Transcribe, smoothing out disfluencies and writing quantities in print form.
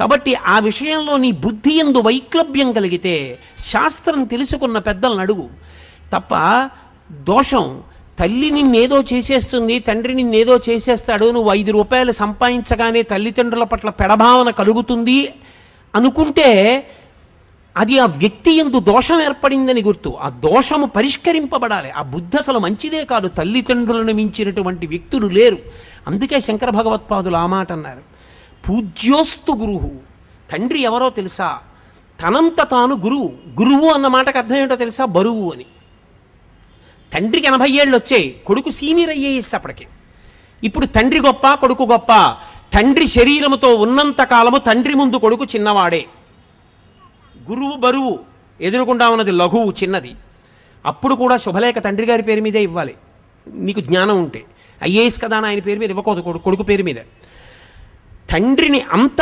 కాబట్టి ఆ విషయంలో నీ బుద్ధి యందు వైక్లభ్యం కలిగితే శాస్త్రం తెలుసుకున్న పెద్దలను అడుగు తప్ప. దోషం తల్లి నిన్నేదో చేసేస్తుంది, తండ్రి నిన్నేదో చేసేస్తాడు, నువ్వు 5 రూపాయలు సంపాదించగానే తల్లిదండ్రుల పట్ల పెడభావన కలుగుతుంది అనుకుంటే అది ఆ వ్యక్తి యందు దోషం ఏర్పడిందని గుర్తు. ఆ దోషము పరిష్కరింపబడాలి. ఆ బుద్ధి అసలు మంచిదే కాదు. తల్లిదండ్రులను మించినటువంటి వ్యక్తులు లేరు. అందుకే శంకర భగవత్పాదులు ఆ మాట అన్నారు, పూజ్యోస్తు గురువు. తండ్రి ఎవరో తెలుసా? తనంత తాను గురువు. గురువు అన్న మాటకు అర్థం ఏంటో తెలుసా? బరువు అని. తండ్రికి 80 ఏళ్ళు వచ్చాయి, కొడుకు సీనియర్ అయ్యేసి అప్పటికి. ఇప్పుడు తండ్రి గొప్ప, కొడుకు గొప్ప? తండ్రి శరీరముతో ఉన్నంత కాలము తండ్రి ముందు కొడుకు చిన్నవాడే. గురువు బరువు, ఎదురుకుండా ఉన్నది లఘువు, చిన్నది. అప్పుడు కూడా శుభలేఖ తండ్రి గారి పేరు మీదే ఇవ్వాలి, నీకు జ్ఞానం ఉంటే. ఐఏఎస్ కదా అని ఆయన పేరు మీద ఇవ్వకూడదు, కొడుకు పేరు మీద. తండ్రిని అంత